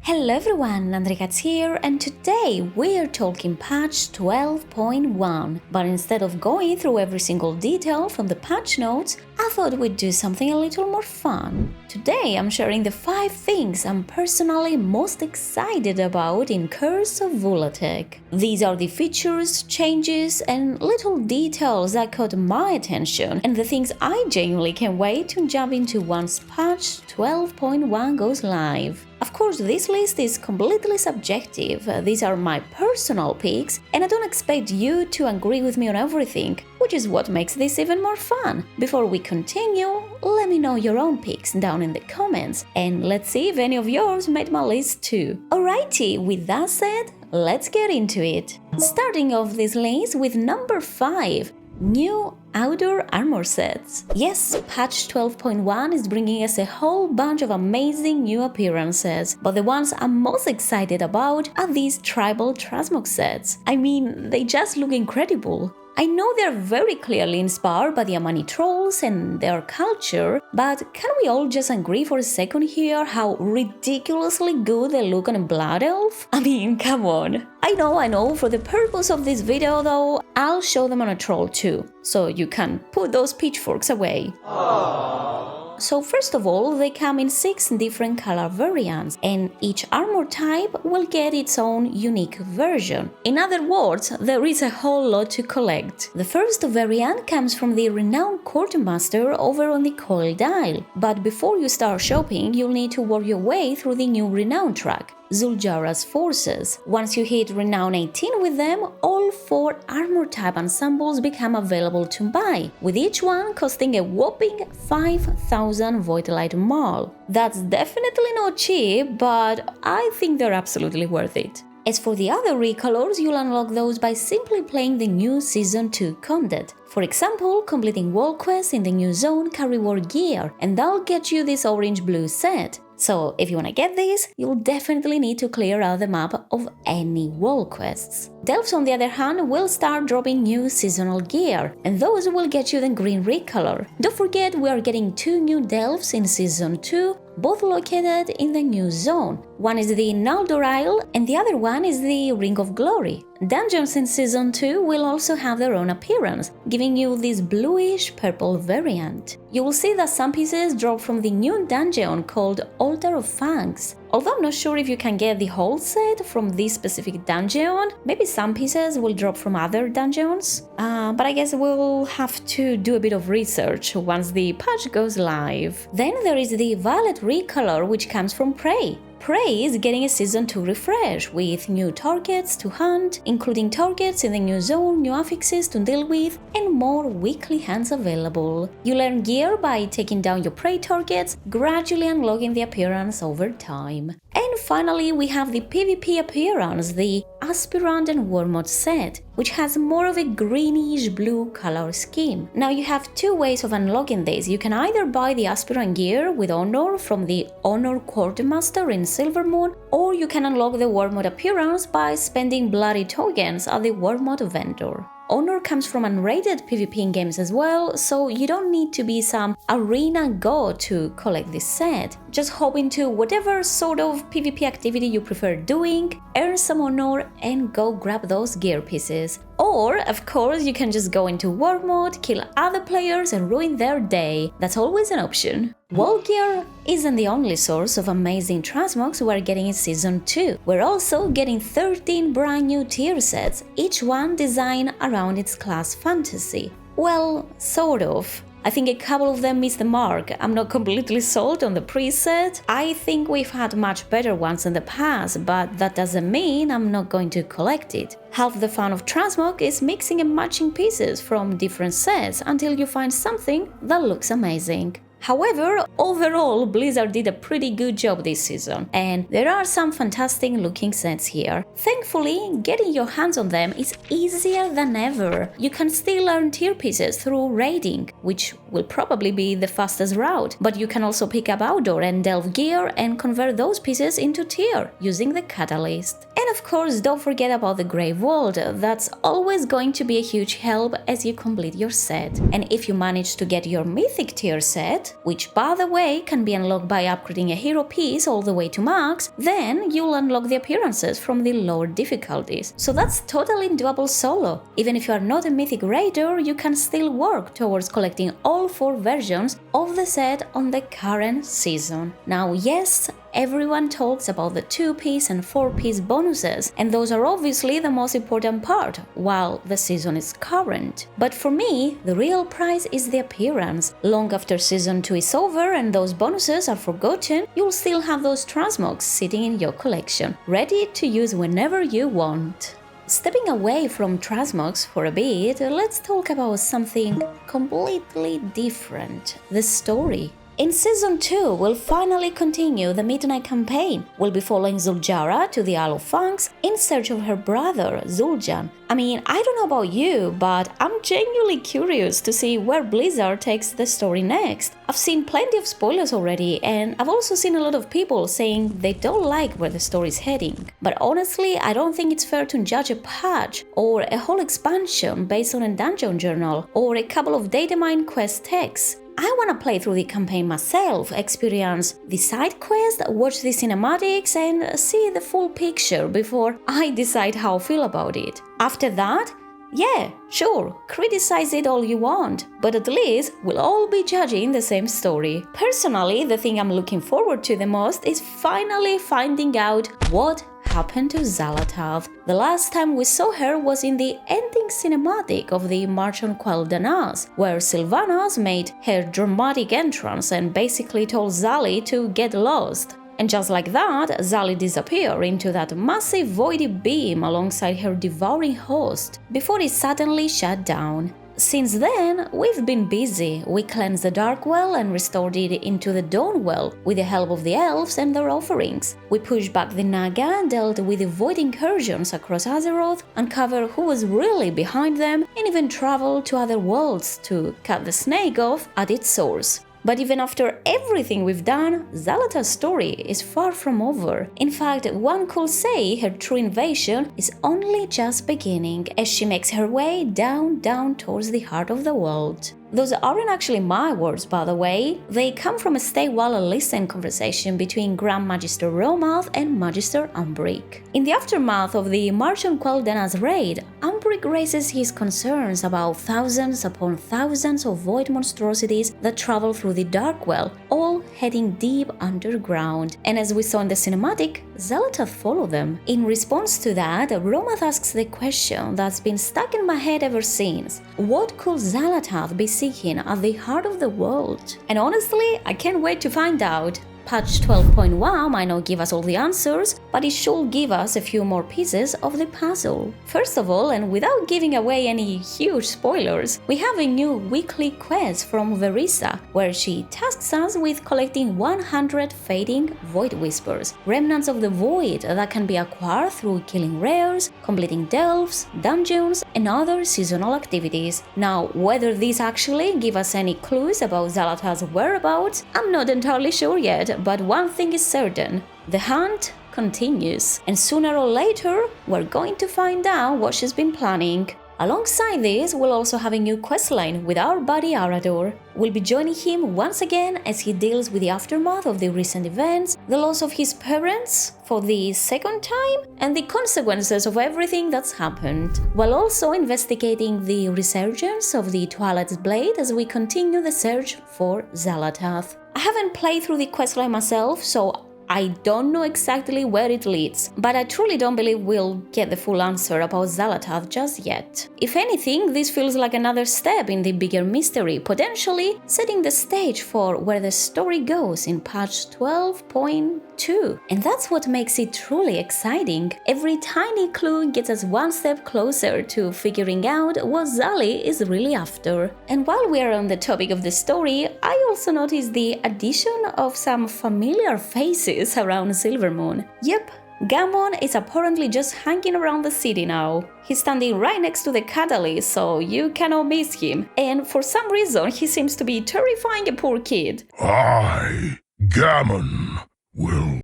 Hello everyone, Andrekats here, and today we're talking patch 12.1. But instead of going through every single detail from the patch notes, I thought we'd do something a little more fun. Today I'm sharing the 5 things I'm personally most excited about in Curse of Ula'tek. These are the features, changes, and little details that caught my attention, and the things I genuinely can't wait to jump into once patch 12.1 goes live. Of course, this list is completely subjective, these are my personal picks, and I don't expect you to agree with me on everything, which is what makes this even more fun. Before we continue, let me know your own picks down in the comments, and let's see if any of yours made my list too. Alrighty, with that said, let's get into it. Starting off this list with number 5. New outdoor armor sets. Yes, patch 12.1 is bringing us a whole bunch of amazing new appearances, but the ones I'm most excited about are these tribal transmog sets. I mean, they just look incredible. I know they're very clearly inspired by the Amani trolls and their culture, but can we all just agree for a second here how ridiculously good they look on a blood elf? I mean, come on. I know, for the purpose of this video though, I'll show them on a troll too, so you can put those pitchforks away. Aww. So first of all, they come in 6 different color variants, and each armor type will get its own unique version. In other words, there is a whole lot to collect. The first variant comes from the renowned quartermaster over on the Coiled Isle, but before you start shopping, you'll need to work your way through the new renowned track, Zul'Jara's forces. Once you hit Renown 18 with them, all 4 armor type ensembles become available to buy, with each one costing a whopping 5,000 Voidlight Marl. That's definitely not cheap, but I think they're absolutely worth it. As for the other recolors, you'll unlock those by simply playing the new Season 2 content. For example, completing world quests in the new zone carry war gear, and that'll get you this orange-blue set. So if you wanna get this, you'll definitely need to clear out the map of any world quests. Delves on the other hand will start dropping new seasonal gear, and those will get you the green recolor. Don't forget we are getting 2 new delves in Season 2, both located in the new zone. One is the Naldor Isle and the other one is the Ring of Glory. Dungeons in Season 2 will also have their own appearance, giving you this bluish purple variant. You will see that some pieces drop from the new dungeon called Altar of Fangs. Although I'm not sure if you can get the whole set from this specific dungeon, maybe some pieces will drop from other dungeons, but I guess we'll have to do a bit of research once the patch goes live. Then there is the Violet recolor, which comes from Prey. Prey is getting a Season 2 refresh with new targets to hunt, including targets in the new zone, new affixes to deal with, and more weekly hunts available. You learn gear by taking down your prey targets, gradually unlocking the appearance over time. And finally, we have the PvP appearance, the Aspirant and Wormod set, which has more of a greenish blue color scheme. Now you have 2 ways of unlocking this. You can either buy the Aspirant gear with Honor from the Honor Quartermaster in Silvermoon, or you can unlock the Wormod appearance by spending bloody tokens at the Wormod vendor. Honor comes from unrated PvP in games as well, so you don't need to be some arena god to collect this set. Just hop into whatever sort of PvP activity you prefer doing, earn some honor, and go grab those gear pieces. Or, of course, you can just go into war mode, kill other players and ruin their day. That's always an option. Wall gear isn't the only source of amazing transmogs we're getting in Season 2. We're also getting 13 brand new tier sets, each one designed around its class fantasy. Well, sort of. I think a couple of them missed the mark. I'm not completely sold on the preset. I think we've had much better ones in the past, but that doesn't mean I'm not going to collect it. Half the fun of transmog is mixing and matching pieces from different sets until you find something that looks amazing. However, overall, Blizzard did a pretty good job this season, and there are some fantastic looking sets here. Thankfully, getting your hands on them is easier than ever. You can still earn tier pieces through raiding, which will probably be the fastest route, but you can also pick up outdoor and delve gear and convert those pieces into tier using the catalyst. And of course, don't forget about the Grave Vault. That's always going to be a huge help as you complete your set. And if you manage to get your mythic tier set, set, which by the way can be unlocked by upgrading a hero piece all the way to max, then you'll unlock the appearances from the lower difficulties. So that's totally doable solo. Even if you are not a mythic raider, you can still work towards collecting all 4 versions of the set on the current season. Now yes, everyone talks about the 2-piece and 4-piece bonuses, and those are obviously the most important part while the season is current. But for me, the real prize is the appearance. Long after season 2 is over and those bonuses are forgotten, you'll still have those transmogs sitting in your collection, ready to use whenever you want. Stepping away from transmogs for a bit, let's talk about something completely different: the story. In Season 2, we'll finally continue the Midnight campaign. We'll be following Zul'jara to the Isle of Fangs in search of her brother, Zul'jan. I mean, I don't know about you, but I'm genuinely curious to see where Blizzard takes the story next. I've seen plenty of spoilers already, and I've also seen a lot of people saying they don't like where the story's heading. But honestly, I don't think it's fair to judge a patch or a whole expansion based on a dungeon journal or a couple of datamine quest texts. I want to play through the campaign myself, experience the side quest, watch the cinematics and see the full picture before I decide how I feel about it. After that, yeah, sure, criticize it all you want, but at least we'll all be judging the same story. Personally, the thing I'm looking forward to the most is finally finding out what happened to Xal'atath. The last time we saw her was in the ending cinematic of the March on Quel'Danas, where Sylvanas made her dramatic entrance and basically told Xali to get lost. And just like that, Xali disappeared into that massive voidy beam alongside her devouring host, before it suddenly shut down. Since then, we've been busy. We cleansed the Dark Well and restored it into the Dawn Well with the help of the elves and their offerings. We pushed back the Naga, dealt with the void incursions across Azeroth, uncovered who was really behind them, and even traveled to other worlds to cut the snake off at its source. But even after everything we've done, Xal'atath's story is far from over. In fact, one could say her true invasion is only just beginning as she makes her way down towards the heart of the world. Those aren't actually my words, by the way. They come from a stay while I listen conversation between Grand Magister Romath and Magister Umbric. In the aftermath of the March on Quel'Danas raid, Umbric raises his concerns about thousands upon thousands of void monstrosities that travel through the Dark Well, all heading deep underground. And as we saw in the cinematic, Xal'atath followed them. In response to that, Romath asks the question that's been stuck in my head ever since. What could Xal'atath be seeking at the heart of the world? And honestly, I can't wait to find out. Patch 12.1 might not give us all the answers, but it should give us a few more pieces of the puzzle. First of all, and without giving away any huge spoilers, we have a new weekly quest from Verissa, where she tasks us with collecting 100 fading void whispers, remnants of the void that can be acquired through killing rares, completing delves, dungeons, and other seasonal activities. Now, whether these actually give us any clues about Xal'atath's whereabouts, I'm not entirely sure yet, but one thing is certain: the hunt continues, and sooner or later we're going to find out what she's been planning. Alongside this, we'll also have a new questline with our buddy Arador. We'll be joining him once again as he deals with the aftermath of the recent events, the loss of his parents for the second time, and the consequences of everything that's happened, while also investigating the resurgence of the Twilight's Blade as we continue the search for Xal'atath. I haven't played through the questline myself, so I don't know exactly where it leads, but I truly don't believe we'll get the full answer about Xal'atath just yet. If anything, this feels like another step in the bigger mystery, potentially setting the stage for where the story goes in patch 12.2. And that's what makes it truly exciting. Every tiny clue gets us one step closer to figuring out what Xali is really after. And while we are on the topic of the story, I also noticed the addition of some familiar faces around Silvermoon. Yep, Gamon is apparently just hanging around the city now. He's standing right next to the catalyst, so you cannot miss him. And for some reason, he seems to be terrifying a poor kid. I, Gamon, will...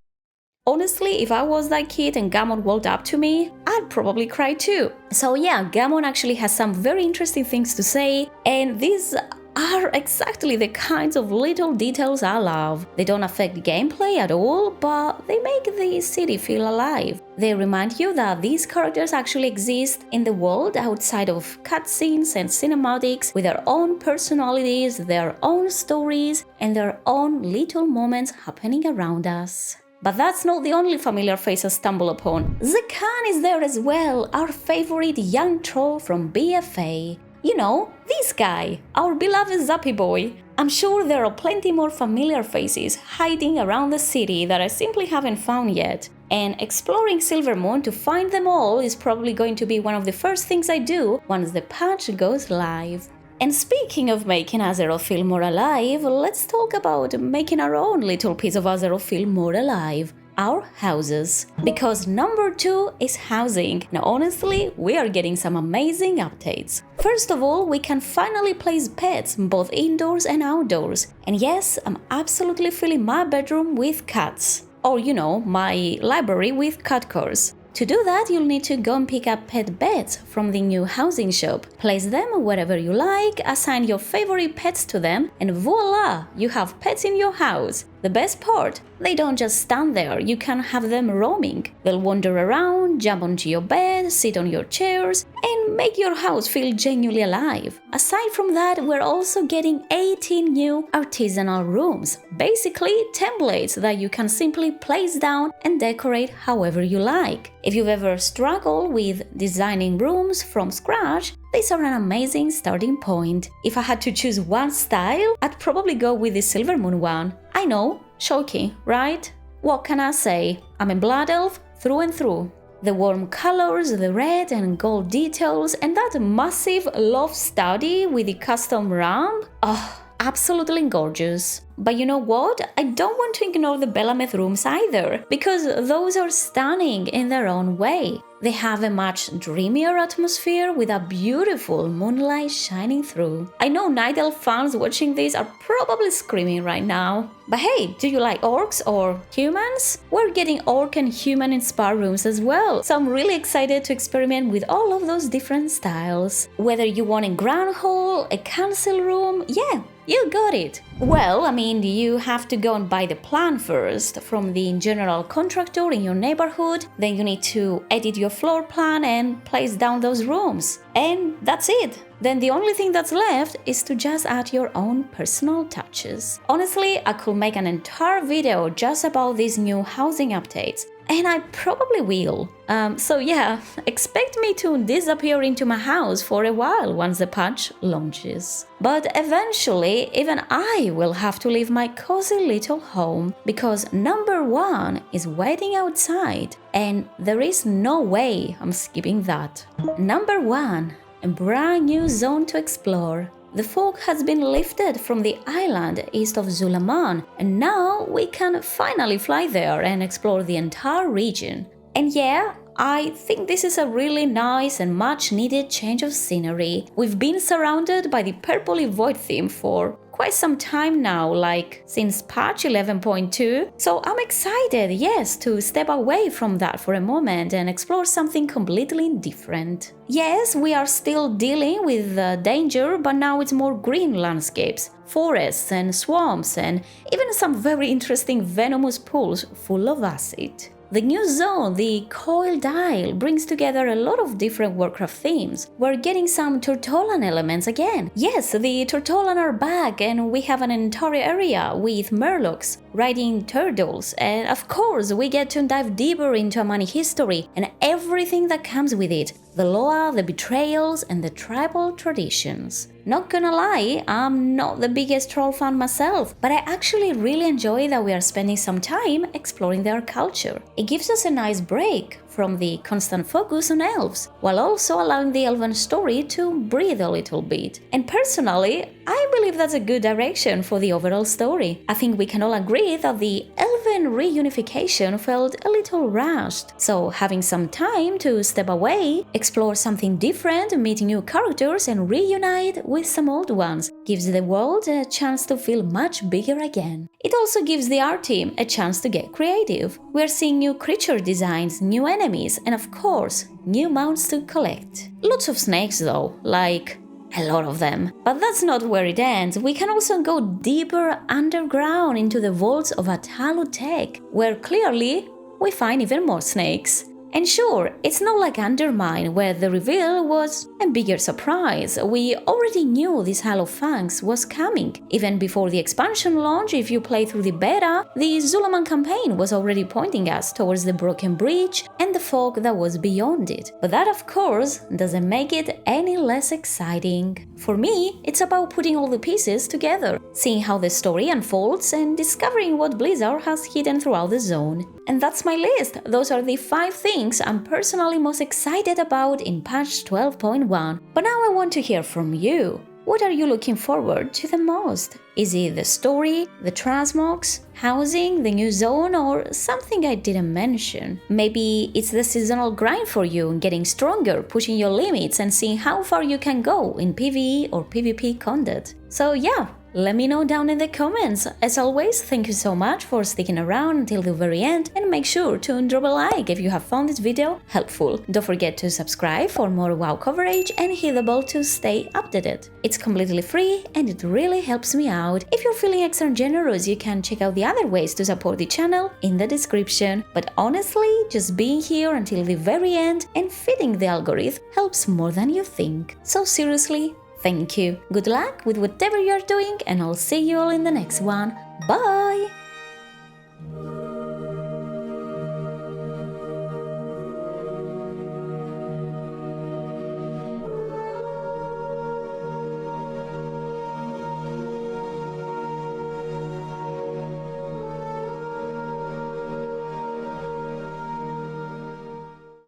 Honestly, if I was that kid and Gamon walked up to me, I'd probably cry too. So yeah, Gamon actually has some very interesting things to say, and this are exactly the kinds of little details I love. They don't affect gameplay at all, but they make the city feel alive. They remind you that these characters actually exist in the world outside of cutscenes and cinematics, with their own personalities, their own stories, and their own little moments happening around us. But that's not the only familiar face I stumble upon. Zakan is there as well, our favorite young troll from BFA. You know, this guy, our beloved Zappy boy. I'm sure there are plenty more familiar faces hiding around the city that I simply haven't found yet. And exploring Silvermoon to find them all is probably going to be one of the first things I do once the patch goes live. And speaking of making Azeroth feel more alive, let's talk about making our own little piece of Azeroth feel more alive. Our houses. Because number 2 is housing. Now honestly, we are getting some amazing updates. First of all, we can finally place pets both indoors and outdoors. And yes, I'm absolutely filling my bedroom with cats. Or you know, my library with cat cars. To do that, you'll need to go and pick up pet beds from the new housing shop. Place them wherever you like, assign your favorite pets to them, and voila! You have pets in your house. The best part? They don't just stand there, you can have them roaming. They'll wander around, jump onto your bed, sit on your chairs, and make your house feel genuinely alive. Aside from that, we're also getting 18 new artisanal rooms, basically templates that you can simply place down and decorate however you like. If you've ever struggled with designing rooms from scratch, these are an amazing starting point. If I had to choose one style, I'd probably go with the Silvermoon one. I know, shocking, right? What can I say? I'm a blood elf through and through. The warm colors, the red and gold details, and that massive love study with the custom ramp. Oh, absolutely gorgeous. But you know what? I don't want to ignore the Belameth rooms either, because those are stunning in their own way. They have a much dreamier atmosphere with a beautiful moonlight shining through. I know Night Elf fans watching this are probably screaming right now. But hey, do you like orcs or humans? We're getting orc and human inspired rooms as well, so I'm really excited to experiment with all of those different styles. Whether you want a grand hall, a council room, yeah, you got it. Well, I mean, you have to go and buy the plan first from the general contractor in your neighborhood, then you need to edit your floor plan and place down those rooms. And that's it. Then the only thing that's left is to just add your own personal touches. Honestly, I could make an entire video just about these new housing updates. And I probably will. So yeah, expect me to disappear into my house for a while once the patch launches. But eventually, even I will have to leave my cozy little home, because number 1 is waiting outside, and there is no way I'm skipping that. Number 1, a brand new zone to explore. The fog has been lifted from the island east of Zul'Aman, and now we can finally fly there and explore the entire region. And yeah, I think this is a really nice and much needed change of scenery. We've been surrounded by the purpley void theme for quite some time now, like since patch 11.2, so I'm excited, yes, to step away from that for a moment and explore something completely different. Yes, we are still dealing with danger, but now it's more green landscapes, forests and swamps, and even some very interesting venomous pools full of acid. The new zone, the Coiled Isle, brings together a lot of different Warcraft themes. We're getting some Tortolan elements again. Yes, the Tortolan are back, and we have an entire area with Murlocs riding turtles, and of course we get to dive deeper into Amani history and everything that comes with it. The lore, the betrayals, and the tribal traditions. Not gonna lie, I'm not the biggest troll fan myself, but I actually really enjoy that we are spending some time exploring their culture. It gives us a nice break from the constant focus on elves, while also allowing the elven story to breathe a little bit. And personally, I believe that's a good direction for the overall story. I think we can all agree that the elven reunification felt a little rushed, so having some time to step away, explore something different, meet new characters, and reunite with some old ones gives the world a chance to feel much bigger again. It also gives the art team a chance to get creative. We're seeing new creature designs, new enemies, and of course, new mounts to collect. Lots of snakes though, like a lot of them. But that's not where it ends. We can also go deeper underground into the vaults of Ula'tek, where clearly we find even more snakes. And sure, it's not like Undermine, where the reveal was a bigger surprise. We already knew this Hall of Fangs was coming. Even before the expansion launch, if you play through the beta, the Zul'Aman campaign was already pointing us towards the broken bridge and the fog that was beyond it. But that, of course, doesn't make it any less exciting. For me, it's about putting all the pieces together, seeing how the story unfolds and discovering what Blizzard has hidden throughout the zone. And that's my list. Those are the 5 things I'm personally most excited about in patch 12.1. But now I want to hear from you. What are you looking forward to the most? Is it the story, the transmogs, housing, the new zone, or something I didn't mention? Maybe it's the seasonal grind for you, getting stronger, pushing your limits and seeing how far you can go in PvE or PvP content. So yeah, let me know down in the comments. As always, thank you so much for sticking around until the very end, and make sure to drop a like if you have found this video helpful. Don't forget to subscribe for more WoW coverage and hit the bell to stay updated. It's completely free and it really helps me out. If you're feeling extra generous, you can check out the other ways to support the channel in the description. But honestly, just being here until the very end and feeding the algorithm helps more than you think. So seriously, thank you. Good luck with whatever you're doing, and I'll see you all in the next one. Bye!